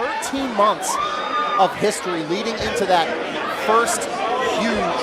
13 months of history leading into that first huge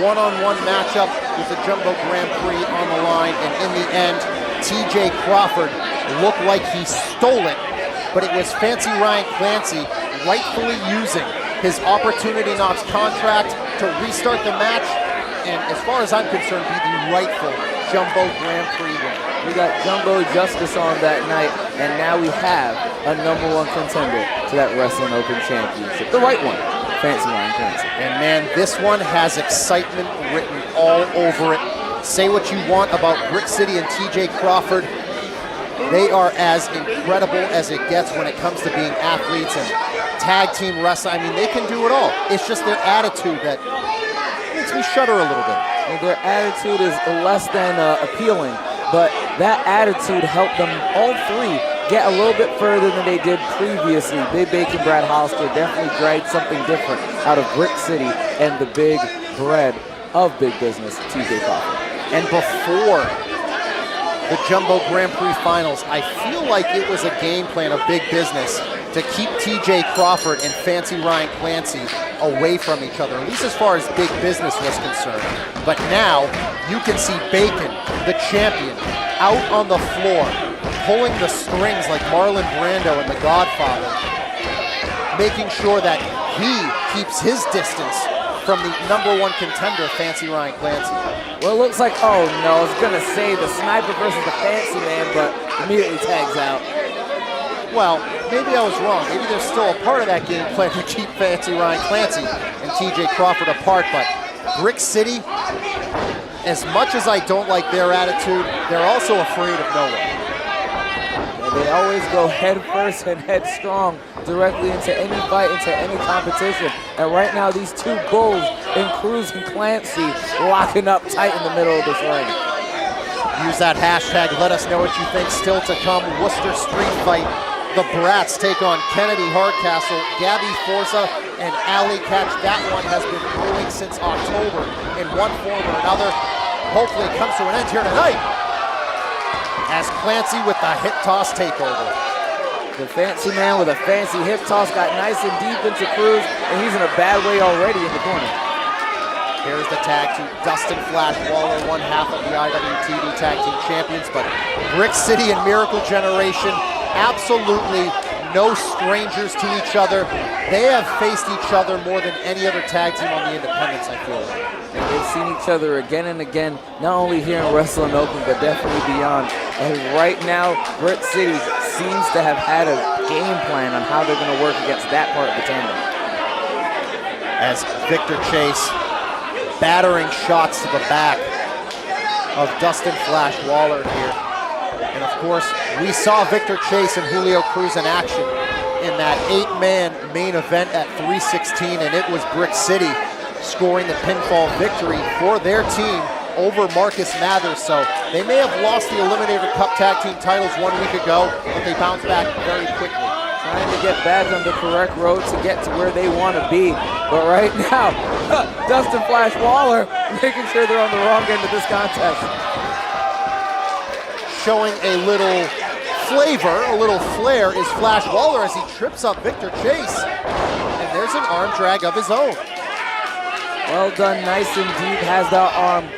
one-on-one matchup with the Jumbo Grand Prix on the line, and in the end, TJ Crawford looked like he stole it, but it was Fancy Ryan Clancy rightfully using his opportunity knocks contract to restart the match, and as far as I'm concerned, be the rightful Jumbo Grand Prix winner. We got Jumbo Justice on that night, and now we have a #1 contender to that Wrestling Open Championship. The right one, Fancy Ryan Clancy. And man, this one has excitement written all over it. Say what you want about Brick City and TJ Crawford. They are as incredible as it gets when it comes to being athletes and tag team wrestling. I mean, they can do it all. It's just their attitude that makes me shudder a little bit. And their attitude is less than appealing, but that attitude helped them, all three, get a little bit further than they did previously. Big Bacon Brad Hollister definitely dragged something different out of Brick City and the big bread of big business, TJ Crawford. And before the Jumbo Grand Prix Finals, I feel like it was a game plan of big business to keep TJ Crawford and Fancy Ryan Clancy away from each other, at least as far as big business was concerned. But now you can see Bacon, the champion, out on the floor, pulling the strings like Marlon Brando in The Godfather, making sure that he keeps his distance from the #1 contender, Fancy Ryan Clancy. Well, it looks like, oh no, I was gonna say the sniper versus the fancy man, but immediately tags out. Well, maybe I was wrong. Maybe there's still a part of that game plan to keep Fancy Ryan Clancy and TJ Crawford apart, but Brick City, as much as I don't like their attitude, they're also afraid of no one. They always go head first and headstrong directly into any fight, into any competition. And right now, these two bulls in Cruz and Clancy locking up tight in the middle of this ring. Use that hashtag, let us know what you think. Still to come, Worcester Street Fight. The Brats take on Kennedy Hardcastle, Gabby Forza, and Alley Catch. That one has been brewing since October in one form or another. Hopefully it comes to an end here tonight, as Clancy with the hip toss takeover. The fancy man with a fancy hip toss got nice and deep into Cruz, and he's in a bad way already in the corner. Here's the tag to Dustin Flash Waller, one half of the IWTV Tag Team Champions, but Brick City and Miracle Generation, absolutely no strangers to each other. They have faced each other more than any other tag team on the independents, I feel like. And they've seen each other again and again, not only here in Wrestling Open, but definitely beyond. And right now, Brick City seems to have had a game plan on how they're going to work against that part of the tandem. As Victor Chase battering shots to the back of Dustin Flash Waller here. And of course, we saw Victor Chase and Julio Cruz in action in that 8-man main event at 316, and it was Brick City scoring the pinfall victory for their team over Marcus Mathers. So they may have lost the Eliminator Cup Tag Team titles 1 week ago, but they bounced back very quickly. Trying to get back on the correct road to get to where they want to be. But right now, Dustin Flash Waller making sure they're on the wrong end of this contest. Showing a little flavor, a little flair is Flash Waller as he trips up Victor Chase. And there's an arm drag of his own. Well done, nice and deep, has that arm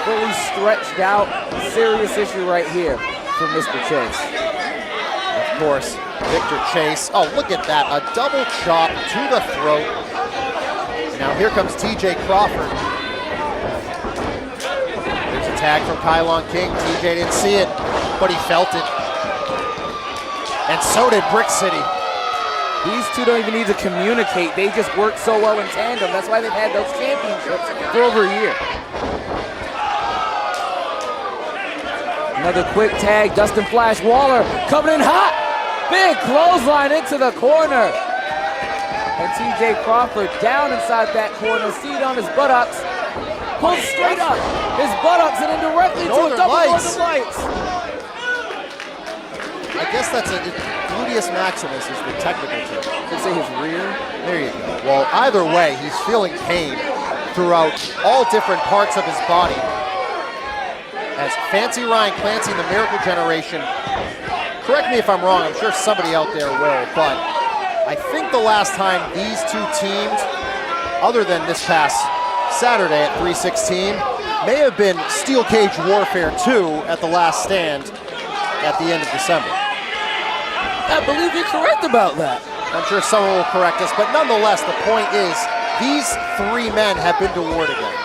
fully stretched out. Serious issue right here for Mr. Chase. Of course, Victor Chase, oh look at that, a double chop to the throat. Now here comes TJ Crawford. There's a tag from Kylon King. TJ didn't see it, but he felt it. And so did Brick City. These two don't even need to communicate. They just work so well in tandem. That's why they've had those championships for over a year. Another quick tag. Dustin Flash Waller coming in hot. Big clothesline into the corner. And TJ Crawford down inside that corner, seat on his buttocks. Pulls straight up his buttocks and then directly to a double Northern Lights. I guess that's a gluteus maximus is the technical term. Could say his rear. There you go. Well, either way, he's feeling pain throughout all different parts of his body. As Fancy Ryan Clancy and the Miracle Generation, correct me if I'm wrong, I'm sure somebody out there will, but I think the last time these two teamed, other than this past Saturday at 316, may have been Steel Cage Warfare 2 at the Last Stand at the end of December. I believe you're correct about that. I'm sure someone will correct us, but nonetheless, the point is, these three men have been to war together.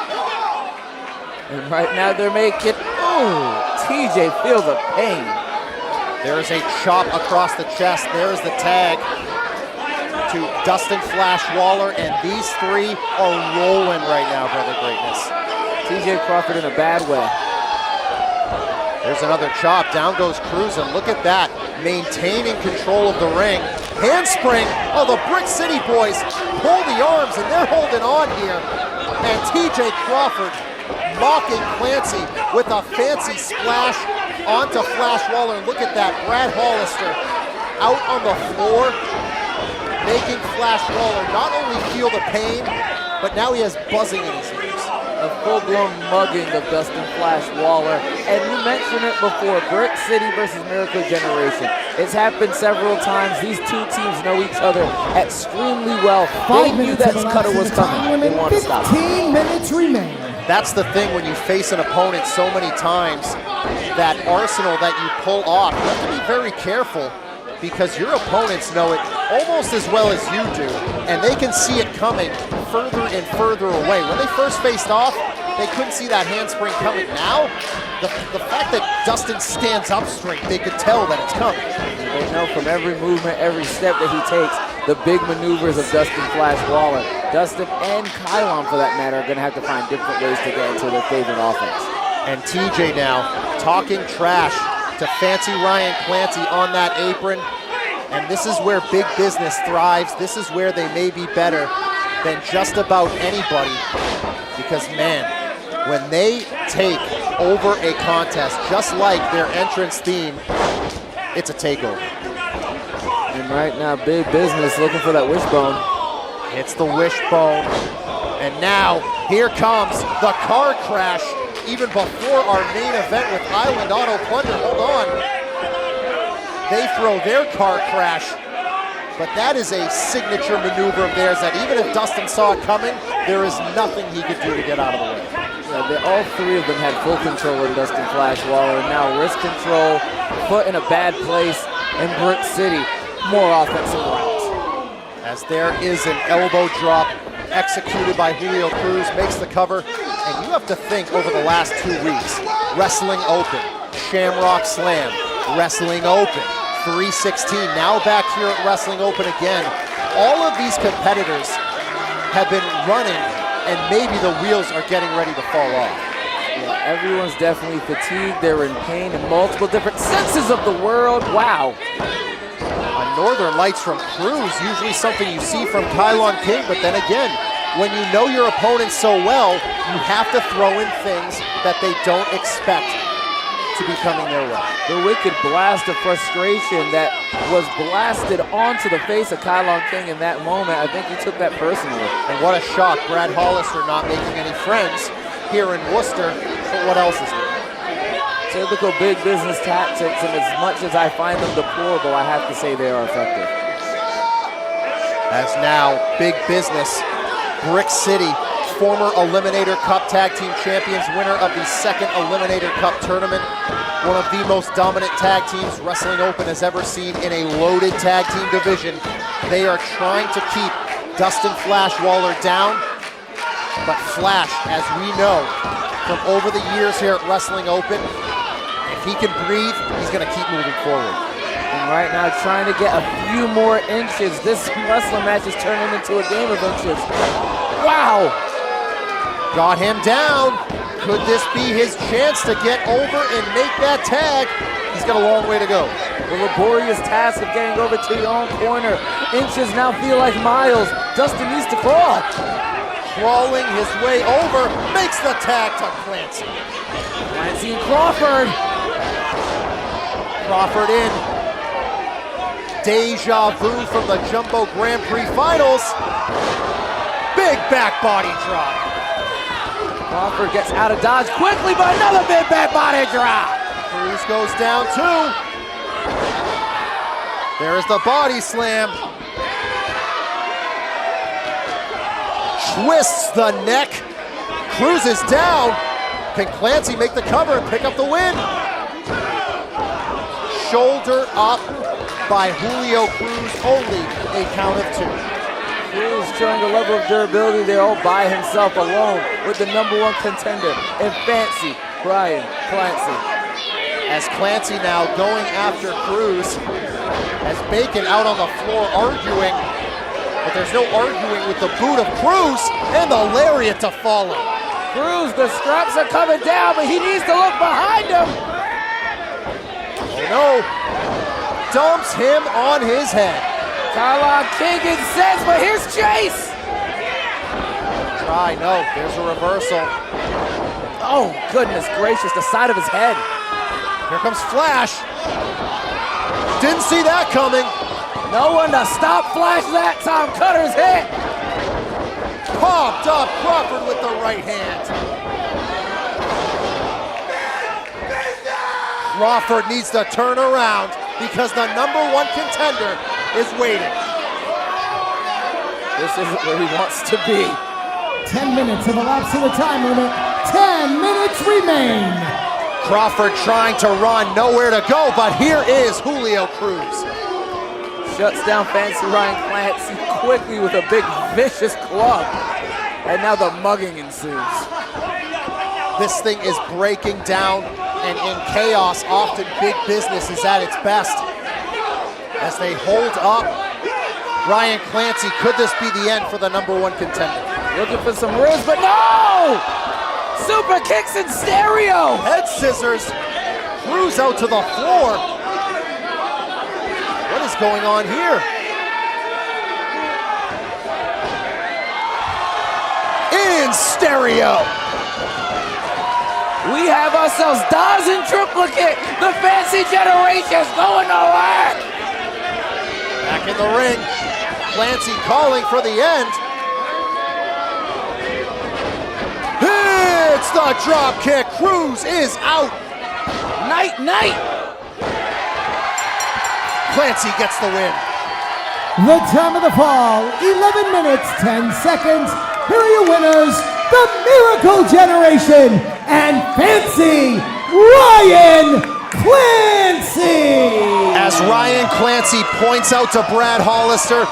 And right now they're making, TJ feel the pain. There is a chop across the chest. There is the tag to Dustin Flash Waller, and these three are rolling right now, Brother Greatness. TJ Crawford in a bad way. There's another chop. Down goes Cruz, and look at that. Maintaining control of the ring. Handspring. Oh, the Brick City boys pull the arms, and they're holding on here. And TJ Crawford mocking Clancy with a fancy splash onto Flash Waller. And look at that. Brad Hollister out on the floor, making Flash Waller not only feel the pain, but now he has buzzing in his ears. A full-blown mugging of Dustin Flash Waller. And you mentioned it before, Brick City versus Miracle Generation. It's happened several times. These two teams know each other extremely well. They knew that cutter was coming. They want to stop it. 15 minutes remain. That's the thing when you face an opponent so many times, that arsenal that you pull off, you have to be very careful, because your opponents know it almost as well as you do, and they can see it coming further and further away. When they first faced off, they couldn't see that handspring coming. Now, the fact that Dustin stands up straight, they could tell that it's coming. They know from every movement, every step that he takes, the big maneuvers of Dustin Flash Waller. Dustin and Kylon, for that matter, are going to have to find different ways to get into their favorite offense. And TJ now talking trash to Fancy Ryan Clancy on that apron. And this is where big business thrives. This is where they may be better than just about anybody. Because, man, when they take over a contest, just like their entrance theme, it's a takeover. And right now, big business looking for that wishbone. It's the wishbone. And now, here comes the car crash, even before our main event with Island Auto Plunder. Hold on. They throw their car crash, but that is a signature maneuver of theirs that even if Dustin saw it coming, there is nothing he could do to get out of the way. Yeah, all three of them had full control of Dustin Flash Waller. Now wrist control, foot in a bad place, and Brick City, more offensive routes. As there is an elbow drop executed by Julio Cruz, makes the cover. And you have to think over the last 2 weeks, Wrestling Open, Shamrock Slam, Wrestling Open, 316, now back here at Wrestling Open again. All of these competitors have been running, and maybe the wheels are getting ready to fall off. Yeah, everyone's definitely fatigued. They're in pain in multiple different senses of the world. Wow. Northern Lights from Cruz, usually something you see from Kylon King, but then again, when you know your opponent so well, you have to throw in things that they don't expect to be coming their way. The wicked blast of frustration that was blasted onto the face of Kylon King in that moment, I think he took that personally. And what a shock, Brad Hollister not making any friends here in Worcester, but what else is new? Typical big business tactics, and as much as I find them deplorable, I have to say they are effective. As now, big business, Brick City, former Eliminator Cup Tag Team Champions, winner of the second Eliminator Cup tournament, one of the most dominant tag teams Wrestling Open has ever seen in a loaded tag team division. They are trying to keep Dustin Flash Waller down, but Flash, as we know from over the years here at Wrestling Open, if he can breathe, he's going to keep moving forward. And right now, trying to get a few more inches. This wrestling match is turning into a game of inches. Wow! Got him down. Could this be his chance to get over and make that tag? He's got a long way to go. The laborious task of getting over to your own corner. Inches now feel like miles. Dustin needs to crawl. Crawling his way over, makes the tag to Clancy. Clancy and Crawford. Crawford in. Deja vu from the Jumbo Grand Prix Finals. Big back body drop. Crawford gets out of dodge quickly, but another big back body drop. Cruz goes down too. There's the body slam. twists the neck. Cruz is down. Can Clancy make the cover and pick up the win? Shoulder up by Julio Cruz, only a count of 2. Cruz showing a level of durability there all by himself alone with the #1 contender and Fancy Ryan Clancy. As Clancy now going after Cruz, as Bacon out on the floor arguing, but there's no arguing with the boot of Cruz and the lariat to follow. Cruz, the straps are coming down, but he needs to look behind him. Oh no, dumps him on his head. Carlon King incensed, but here's Chase. Try, no, there's a reversal. Oh, goodness gracious, the side of his head. Here comes Flash. Didn't see that coming. No one to stop Flash that time. Cutter's hit. Popped up Crawford with the right hand. Crawford needs to turn around because the #1 contender is waiting. This isn't where he wants to be. 10 minutes have elapsed to the time limit. 10 minutes remain. Crawford trying to run, nowhere to go, but here is Julio Cruz. Shuts down Fancy Ryan Clancy quickly with a big vicious club. And now the mugging ensues. This thing is breaking down, and in chaos, often big business is at its best. As they hold up Ryan Clancy, could this be the end for the #1 contender? Looking for some ribs, but no! Super kicks in stereo! Head scissors, Cruz out to the floor. What is going on here? In stereo. We have ourselves Dawes in triplicate. The Fancy Generation's going to work. Back in the ring, Clancy calling for the end. It's the drop kick. Cruz is out. Night, night. Clancy gets the win. The time of the fall, 11 minutes, 10 seconds. Here are your winners, the Miracle Generation and Fancy Ryan Clancy. As Ryan Clancy points out to Brad Hollister,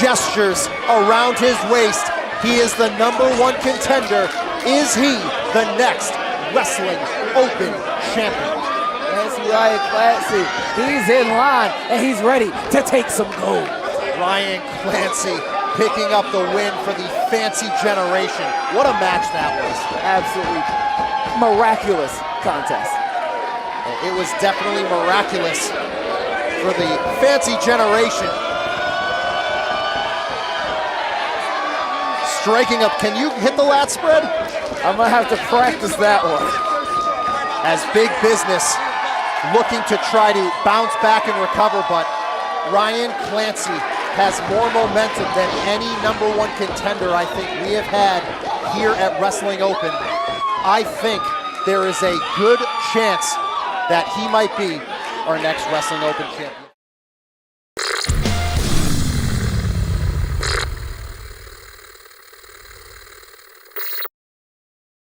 gestures around his waist, he is the #1 contender. Is he the next Wrestling Open champion? Fancy Ryan Clancy, he's in line and he's ready to take some gold. Ryan Clancy picking up the win for the Fancy Generation. What a match that was. Absolutely miraculous contest. It was definitely miraculous for the Fancy Generation. Striking up, can you hit the lat spread? I'm gonna have to practice that one. As big business looking to try to bounce back and recover, but Ryan Clancy has more momentum than any #1 contender I think we have had here at Wrestling Open. I think there is a good chance that he might be our next Wrestling Open champion.